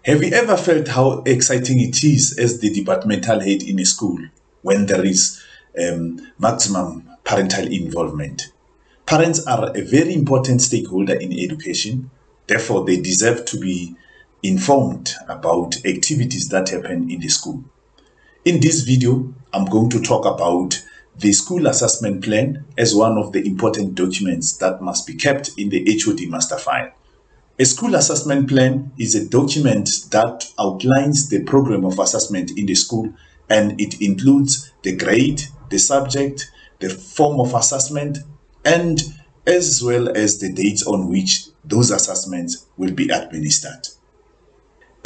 Have you ever felt how exciting it is as the departmental head in a school when there is maximum parental involvement? Parents are a very important stakeholder in education. Therefore, they deserve to be informed about activities that happen in the school. In this video, I'm going to talk about the school assessment plan as one of the important documents that must be kept in the HOD master file. A school assessment plan is a document that outlines the program of assessment in the school, and it includes the grade, the subject, the form of assessment, and as well as the dates on which those assessments will be administered.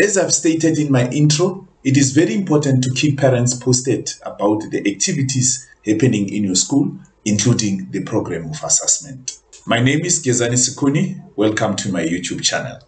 As I've stated in my intro, it is very important to keep parents posted about the activities happening in your school, including the program of assessment. My name is Gezani Sikuni. Welcome to my YouTube channel.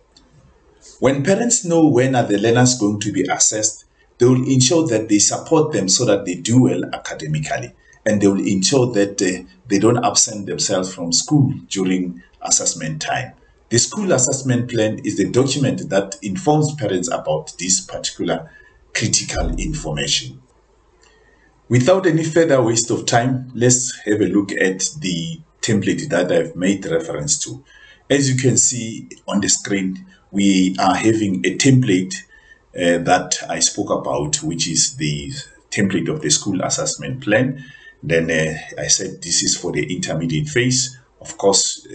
When parents know when are the learners going to be assessed, they will ensure that they support them so that they do well academically, and they will ensure that they don't absent themselves from school during assessment time. The school assessment plan is the document that informs parents about this particular critical information. Without any further waste of time, let's have a look at the template that I've made reference to. As you can see on the screen, we are having a template that I spoke about, which is the template of the school assessment plan. Then I said this is for the intermediate phase. Of course,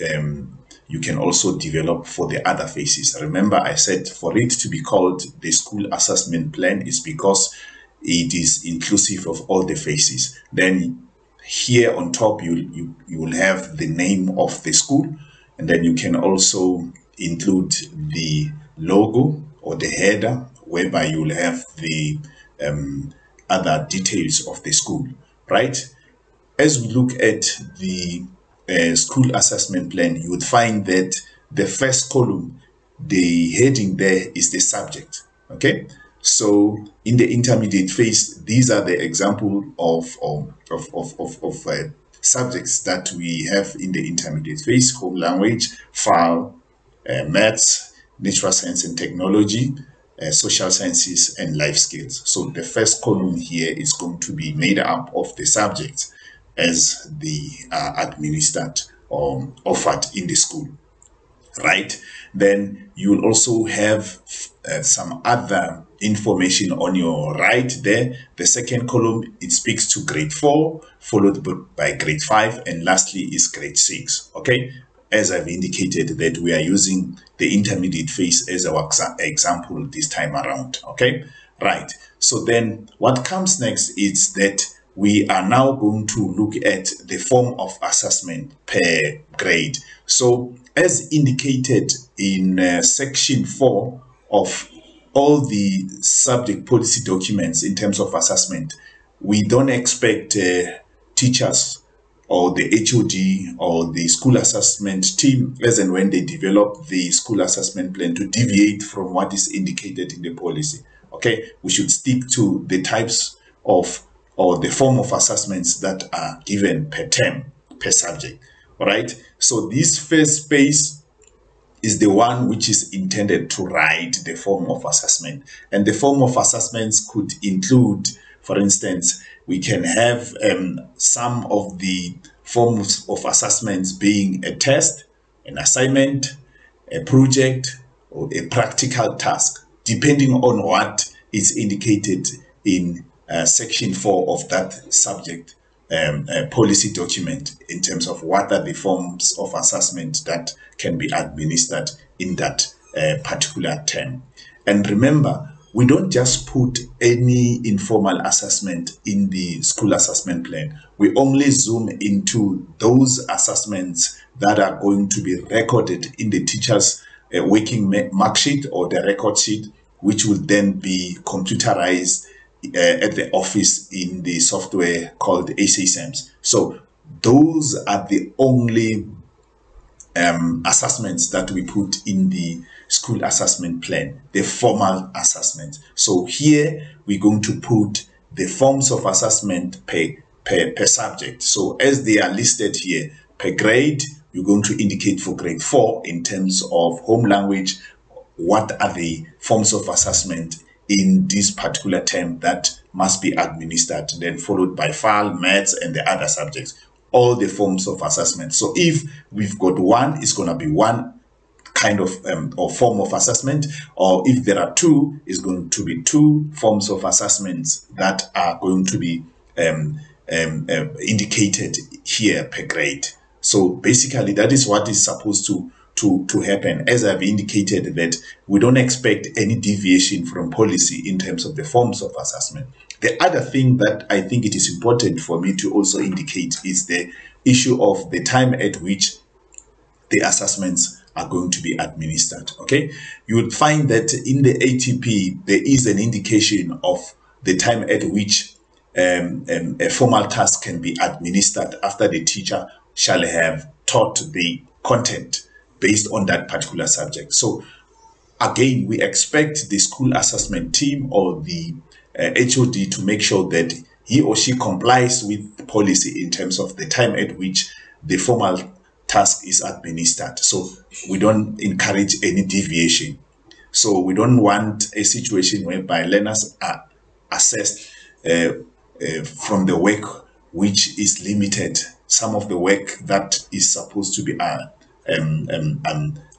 you can also develop for the other phases. Remember, I said for it to be called the school assessment plan is because it is inclusive of all the phases. Then here on top, you will have the name of the school, and then you can also include the logo or the header, whereby you will have the other details of the school, right? As we look at the school assessment plan, you would find that the first column, the heading there is the subject, okay? So in the intermediate phase, these are the example of subjects that we have in the intermediate phase: home language, FAL, maths, natural science and technology, social sciences, and life skills. So the first column here is going to be made up of the subjects as they are administered or offered in the school, right? Then you will also have some other information on your right there. The second column, it speaks to grade 4, followed by grade 5, and lastly is grade 6, okay? As I've indicated that we are using the intermediate phase as our example this time around, okay? Right, so then what comes next is that we are now going to look at the form of assessment per grade. So as indicated in section 4 of all the subject policy documents in terms of assessment, we don't expect teachers or the HOD or the school assessment team, as and when they develop the school assessment plan, to deviate from what is indicated in the policy. Okay, we should stick to the types of or the form of assessments that are given per term, per subject. All right, so this first space is the one which is intended to write the form of assessment. And the form of assessments could include, for instance, we can have some of the forms of assessments being a test, an assignment, a project, or a practical task, depending on what is indicated in section 4 of that subject policy document in terms of what are the forms of assessment that can be administered in that particular term. And remember, we don't just put any informal assessment in the school assessment plan. We only zoom into those assessments that are going to be recorded in the teacher's working mark sheet or the record sheet, which will then be computerized at the office in the software called ACSEMS. So those are the only assessments that we put in the school assessment plan, the formal assessment. So here we're going to put the forms of assessment per subject. So as they are listed here, per grade, you're going to indicate for grade 4 in terms of home language, what are the forms of assessment in this particular term that must be administered, then followed by PHAL, maths, and the other subjects, all the forms of assessment. So if we've got one, it's going to be one kind of or form of assessment, or if there are two, it's going to be two forms of assessments that are going to be indicated here per grade. So basically, that is what is supposed to happen. As I've indicated, that we don't expect any deviation from policy in terms of the forms of assessment. The other thing that I think it is important for me to also indicate is the issue of the time at which the assessments are going to be administered. Okay, you would find that in the ATP there is an indication of the time at which a formal task can be administered after the teacher shall have taught the content based on that particular subject. So again, we expect the school assessment team or the HOD to make sure that he or she complies with the policy in terms of the time at which the formal task is administered. So we don't encourage any deviation. So we don't want a situation whereby learners are assessed from the work which is limited. Some of the work that is supposed to be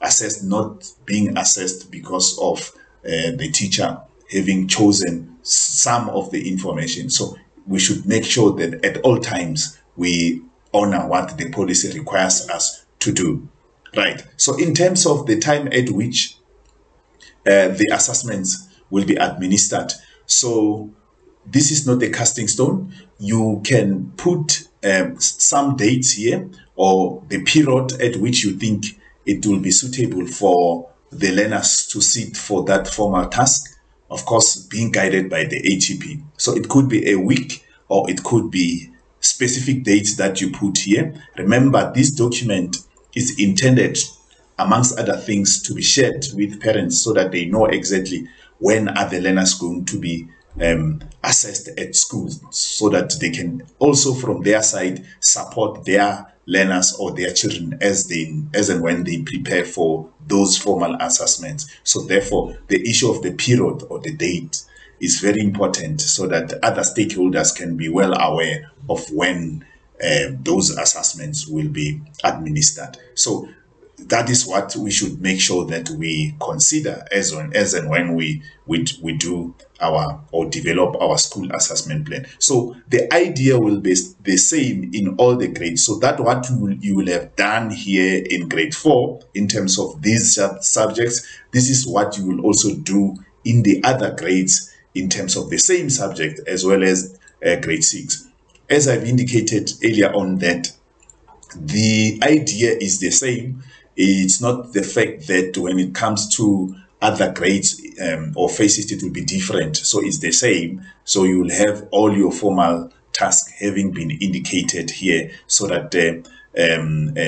assessed not being assessed because of the teacher having chosen some of the information. So we should make sure that at all times we honor what the policy requires us to do. Right. So in terms of the time at which the assessments will be administered, so this is not a casting stone. You can put some dates here, or the period at which you think it will be suitable for the learners to sit for that formal task, of course being guided by the ATP. So it could be a week, or it could be specific dates that you put here. Remember, this document is intended, amongst other things, to be shared with parents so that they know exactly when are the learners going to be assessed at schools, so that they can also from their side support their learners or their children as and when they prepare for those formal assessments. So therefore, the issue of the period or the date is very important, so that other stakeholders can be well aware of when those assessments will be administered. So that is what we should make sure that we consider as and when we do our or develop our school assessment plan. So the idea will be the same in all the grades. So that what you will have done here in grade 4 in terms of these subjects, this is what you will also do in the other grades in terms of the same subject, as well as grade 6. As I've indicated earlier on, that the idea is the same. It's not the fact that when it comes to other grades or phases, it will be different. So it's the same. So you will have all your formal tasks having been indicated here, so that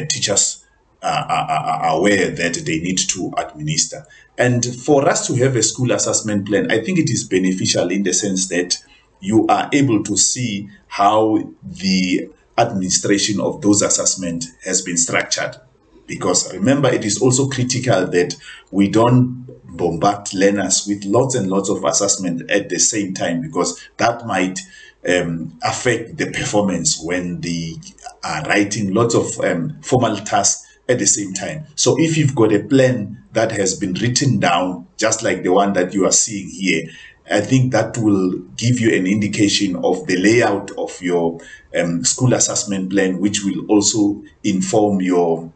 teachers are aware that they need to administer. And for us to have a school assessment plan, I think it is beneficial in the sense that you are able to see how the administration of those assessments has been structured. Because remember, it is also critical that we don't bombard learners with lots and lots of assessment at the same time, because that might affect the performance when they are writing lots of formal tasks at the same time. So if you've got a plan that has been written down, just like the one that you are seeing here, I think that will give you an indication of the layout of your school assessment plan, which will also inform your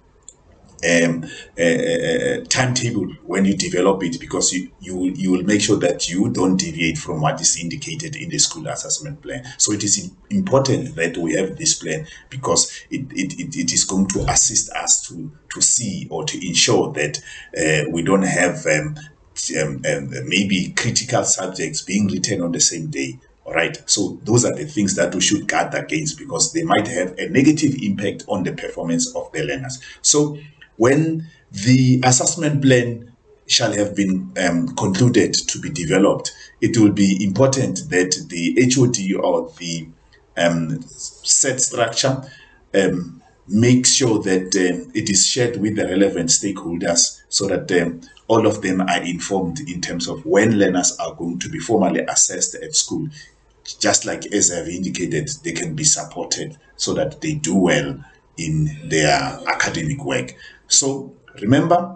timetable when you develop it, because you will make sure that you don't deviate from what is indicated in the school assessment plan. So it is important that we have this plan, because it is going to assist us to see or to ensure that we don't have maybe critical subjects being written on the same day. All right, so those are the things that we should guard against, because they might have a negative impact on the performance of the learners. So when the assessment plan shall have been concluded to be developed, it will be important that the HOD or the set structure make sure that it is shared with the relevant stakeholders, so that all of them are informed in terms of when learners are going to be formally assessed at school. Just like as I've indicated, they can be supported so that they do well in their academic work. So remember,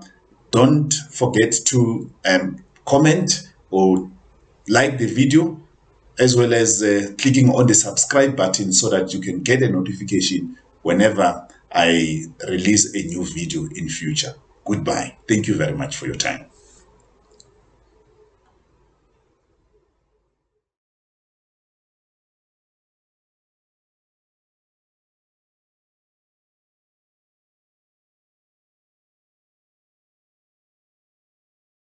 don't forget to comment or like the video, as well as clicking on the subscribe button so that you can get a notification whenever I release a new video in future. Goodbye. Thank you very much for your time.